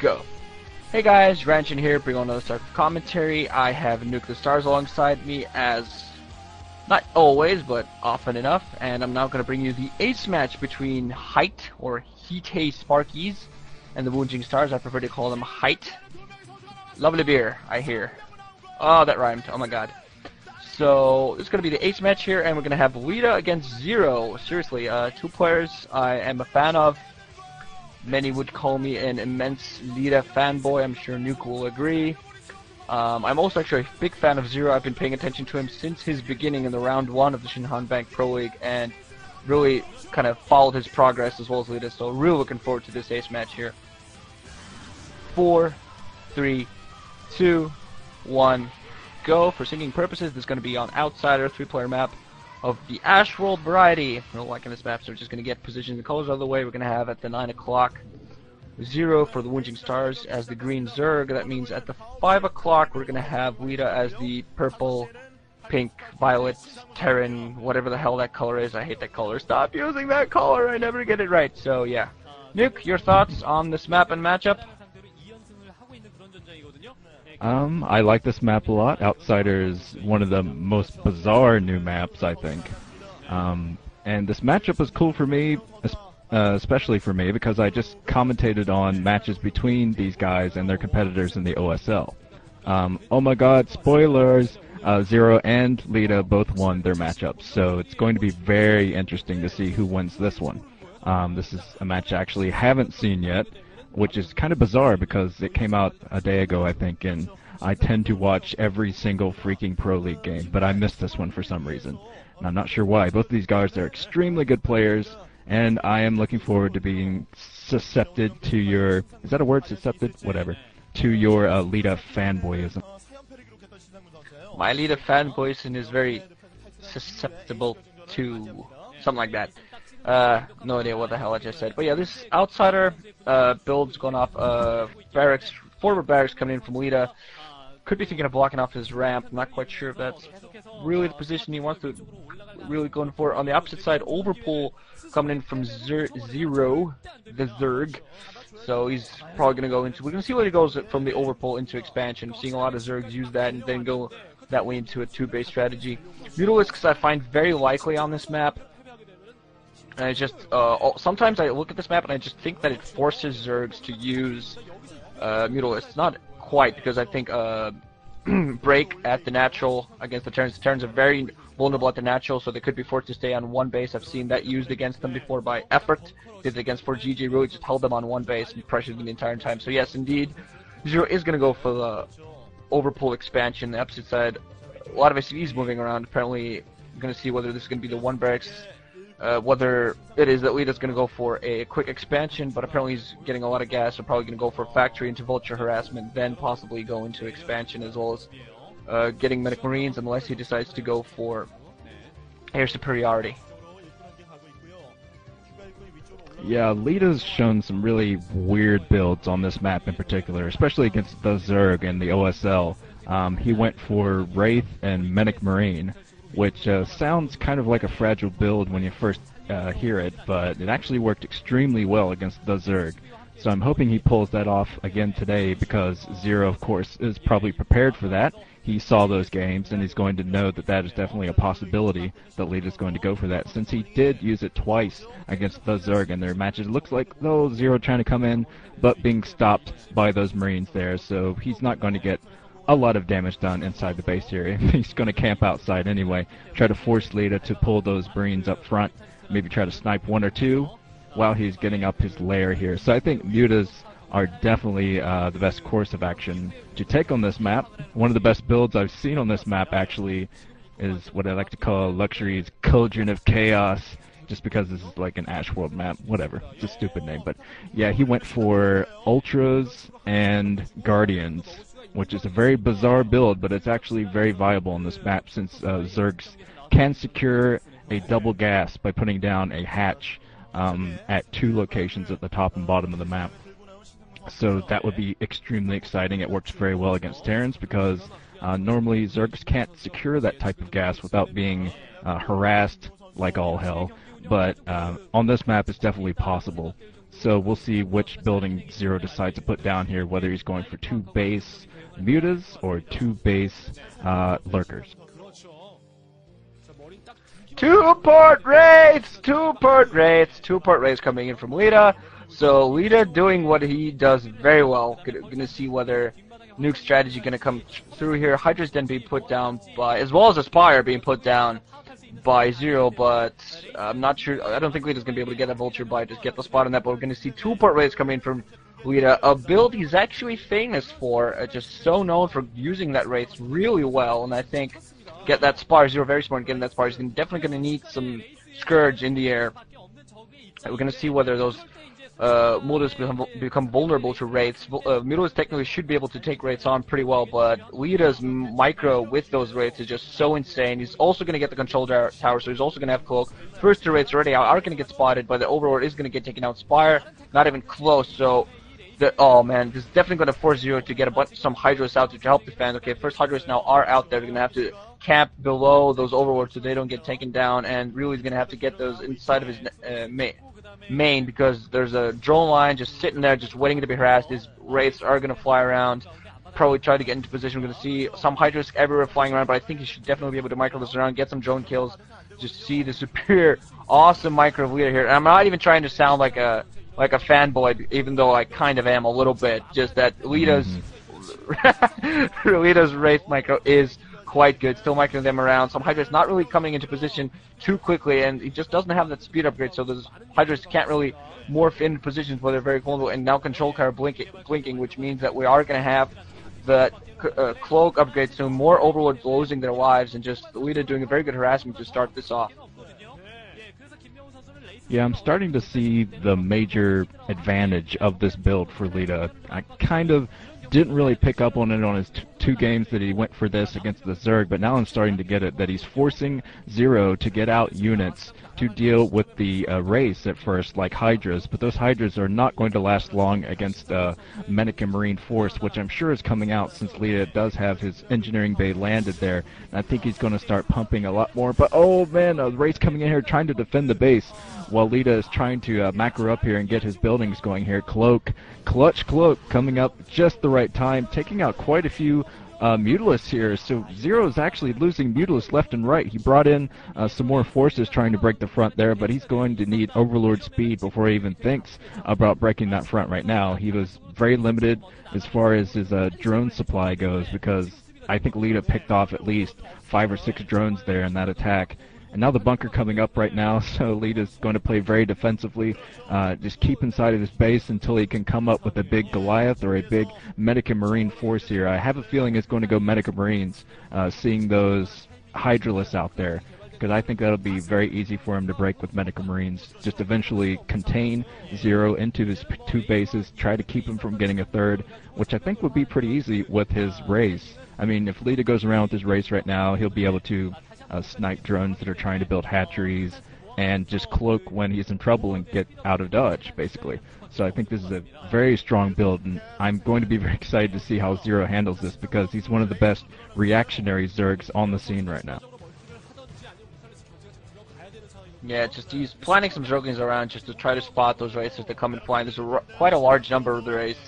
go. Hey guys, Ranchin here, bring on another Star commentary. I have Nuke the Stars alongside me as, not always, but often enough, and I'm now going to bring you the ace match between Hite, or Hite Sparkyz, and the Woongjin Stars. I prefer to call them Hite. Lovely beer, I hear. Oh, that rhymed, oh my god. So, this is going to be the ace match here, and we're going to have Leta against ZerO. Seriously, two players I am a fan of. Many would call me an immense Leta fanboy. I'm sure Nuke will agree. I'm also actually a big fan of ZerO. I've been paying attention to him since his beginning in the round 1 of the Shinhan Bank Pro League, and really kind of followed his progress as well as Leta. So really looking forward to this ace match here. 4, 3, 2, 1, go. For syncing purposes, this is going to be on Outsider, 3-player map of the Ash World variety. We're liking this map, so we're just going to get positions and colors out of the way. We're going to have at the 9 o'clock ZerO for the Woongjin Stars as the green zerg. That means at the 5 o'clock we're going to have Leta as the purple, pink, violet, terran, whatever the hell that color is. I hate that color. Stop using that color. I never get it right. So yeah. Nuke, your thoughts on this map and matchup? I like this map a lot. Outsider is one of the most bizarre new maps, I think. And this matchup was cool for me, especially for me, because I just commentated on matches between these guys and their competitors in the OSL. Oh my god, spoilers! ZerO and Leta both won their matchups, so it's going to be very interesting to see who wins this one. This is a match I actually haven't seen yet, which is kind of bizarre because it came out a day ago, I think, and I tend to watch every single freaking Pro League game, but I missed this one for some reason, and I'm not sure why. Both of these guys are extremely good players, and I am looking forward to being suscepted to your... is that a word? Suscepted? Whatever. To your Leta fanboyism. My Leta fanboyism is very susceptible to something like that. No idea what the hell I just said. But yeah, this Outsider build's going off barracks, forward barracks coming in from Leta. Could be thinking of blocking off his ramp. I'm not quite sure if that's really the position he wants to really going for. On the opposite side, Overpull coming in from ZerO, the Zerg. So he's probably going to go into... we're going to see where he goes from the Overpull into expansion. I'm seeing a lot of Zergs use that and then go that way into a 2-base strategy. Mutalisks I find very likely on this map. And I just, sometimes I look at this map and I just think that it forces Zergs to use Mutalisks. Not quite, because I think break at the natural against the Terrans. The Terrans are very vulnerable at the natural, so they could be forced to stay on one base. I've seen that used against them before by Effort. Did it against 4GG, really just held them on one base and pressured them the entire time. So yes, indeed, ZerO is going to go for the Overpull expansion. The opposite side, a lot of SCVs moving around. Apparently, I'm going to see whether this is going to be the one barracks. Whether it is that Leta's going to go for a quick expansion, but apparently he's getting a lot of gas, so probably going to go for factory into vulture harassment, then possibly go into expansion, as well as getting medic marines, unless he decides to go for air superiority. Yeah, Leta's shown some really weird builds on this map in particular, especially against the Zerg and the OSL. He went for Wraith and medic marine, which sounds kind of like a fragile build when you first hear it, but it actually worked extremely well against the Zerg. So I'm hoping he pulls that off again today, because ZerO, of course, is probably prepared for that. He saw those games, and he's going to know that that is definitely a possibility that Leta's going to go for that, since he did use it twice against the Zerg in their matches. It looks like, though, ZerO trying to come in, but being stopped by those Marines there, so he's not going to get a lot of damage done inside the base here. He's going to camp outside anyway, try to force Leta to pull those Marines up front, maybe try to snipe 1 or 2 while he's getting up his lair here. So I think mutas are definitely the best course of action to take on this map. One of the best builds I've seen on this map actually is what I like to call Luxury's Cauldron of Chaos, just because this is like an Ash World map. Whatever, it's a stupid name, but yeah, he went for Ultras and Guardians, which is a very bizarre build, but it's actually very viable on this map, since Zergs can secure a double gas by putting down a hatch at 2 locations at the top and bottom of the map. So that would be extremely exciting. It works very well against Terrans, because normally Zergs can't secure that type of gas without being harassed like all hell, but on this map it's definitely possible. So we'll see which building ZerO decides to put down here, whether he's going for 2 base mutas or 2 base lurkers. 2 port raids! 2 port raids! 2 port raids coming in from Leta. So Leta doing what he does very well. Gonna see whether nuke strategy gonna come through here. Hydra's then being put down by, as well as Aspire being put down by ZerO, but I'm not sure. I don't think Leta's gonna be able to get a vulture by just get the spot on that. But we're gonna see 2 port raids coming in from Leta, a build he's actually famous for, just so known for using that raids really well, and I think get that spar. ZerO very smart getting that spar. He's definitely gonna need some Scourge in the air. And we're gonna see whether those mutas become vulnerable to raids. Mutas technically should be able to take raids on pretty well, but Leta's micro with those raids is just so insane. He's also going to get the control tower, so he's also going to have cloak. First 2 raids already are going to get spotted, but the overlord is going to get taken out. Spire, not even close, so oh man, this is definitely going to force ZerO to get some Hydras out to help defend. Okay, first Hydras now are out there. They're going to have to camp below those overlords so they don't get taken down, and really he's going to have to get those inside of his main, because there's a drone line just sitting there just waiting to be harassed. His wraiths are going to fly around, probably try to get into position. We're going to see some Hydras everywhere flying around, but I think he should definitely be able to micro this around, get some drone kills, just see the superior, awesome micro of Leta here. And I'm not even trying to sound like a fanboy, even though I kind of am a little bit, just that Leta's Leta's wraith micro is quite good, still microing them around. Some Hydras not really coming into position too quickly, and he just doesn't have that speed upgrade, so those Hydras can't really morph in positions where they're very vulnerable. And now control tower blinking, which means that we are going to have the cloak upgrade soon. More overlords losing their lives, and just Leta doing a very good harassment to start this off. Yeah, I'm starting to see the major advantage of this build for Leta. I kind of didn't really pick up on it on his 2 games that he went for this against the Zerg, but now I'm starting to get it that he's forcing ZerO to get out units to deal with the race at first, like Hydras, but those Hydras are not going to last long against Medic and Marine Force, which I'm sure is coming out since Leta does have his engineering bay landed there, and I think he's going to start pumping a lot more. But oh man, a race coming in here trying to defend the base, while Leta is trying to macro up here and get his buildings going here. Clutch Cloak coming up just the right time, taking out quite a few Mutalisks here. So ZerO is actually losing Mutalisks left and right. He brought in some more forces trying to break the front there, but he's going to need Overlord speed before he even thinks about breaking that front right now. He was very limited as far as his drone supply goes, because I think Leta picked off at least 5 or 6 drones there in that attack. And now the bunker coming up right now, so Leta's going to play very defensively, just keep inside of his base until he can come up with a big Goliath or a big Medic and Marine force here. I have a feeling it's going to go Medic and Marines, seeing those Hydralisks out there, because I think that'll be very easy for him to break with Medic and Marines. Just eventually contain ZerO into his 2 bases, try to keep him from getting a 3rd, which I think would be pretty easy with his race. I mean, if Leta goes around with his race right now, he'll be able to snipe drones that are trying to build hatcheries, and just cloak when he's in trouble and get out of dodge, basically. So I think this is a very strong build, and I'm going to be very excited to see how ZerO handles this, because he's one of the best reactionary Zergs on the scene right now. Yeah, just he's planning some Zerglings around just to try to spot those raids as they come in flying. There's quite a large number of the raids.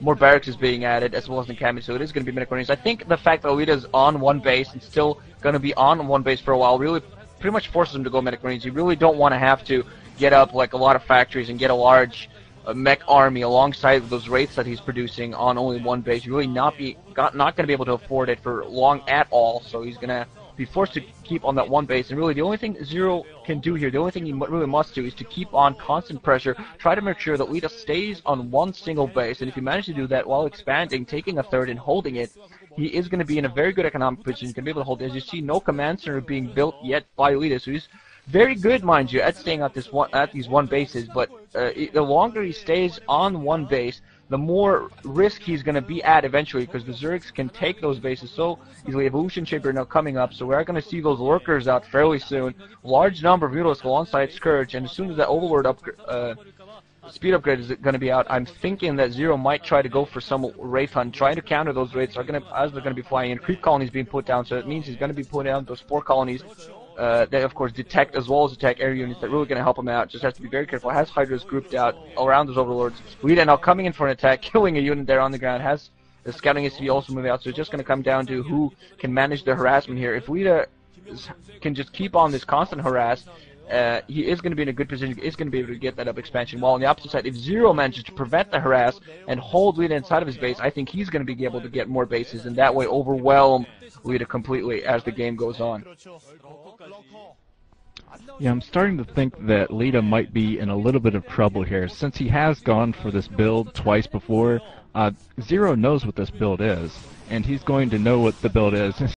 More barracks is being added, as well as encampment, so it is going to be Medic Marines. I think the fact that Leta's on 1 base and still going to be on 1 base for a while really pretty much forces him to go Medic Marines. You really don't want to have to get up like a lot of factories and get a large mech army alongside those wraiths that he's producing on only 1 base. You're really not going to be able to afford it for long at all, so he's going to be forced to keep on that 1 base. And really the only thing ZerO can do here, the only thing he really must do, is to keep on constant pressure, try to make sure that Leta stays on 1 single base, and if he manages to do that while expanding, taking a 3rd and holding it, he is going to be in a very good economic position. He's going to be able to hold it. As you see, no command center being built yet by Leta, so he's very good, mind you, at staying at these 1 bases, but the longer he stays on 1 base, the more risk he's going to be at eventually, because the Zergs can take those bases so easily. Evolution Shaper now coming up, so we're going to see those Lurkers out fairly soon. Large number of Mutalisks alongside Scourge, and as soon as that Overlord speed upgrade is going to be out, I'm thinking that ZerO might try to go for some Wraith Hunt, trying to counter those Wraiths as they're going to be flying in. Creep colonies being put down, so it means he's going to be putting down those 4 colonies They of course detect as well as attack air units that are really going to help him out. Just has to be very careful. Has Hydras grouped out around those overlords. Leta now coming in for an attack, killing a unit there on the ground. Has the scouting SCV also moving out. So it's just going to come down to who can manage the harassment here. If Leta can just keep on this constant harass, he is going to be in a good position, is going to be able to get that up expansion. While on the opposite side, if ZerO manages to prevent the harass and hold Leta inside of his base, I think he's going to be able to get more bases and that way overwhelm Leta completely as the game goes on. Yeah, I'm starting to think that Leta might be in a little bit of trouble here. Since he has gone for this build twice before, ZerO knows what this build is, and he's going to know what the build is.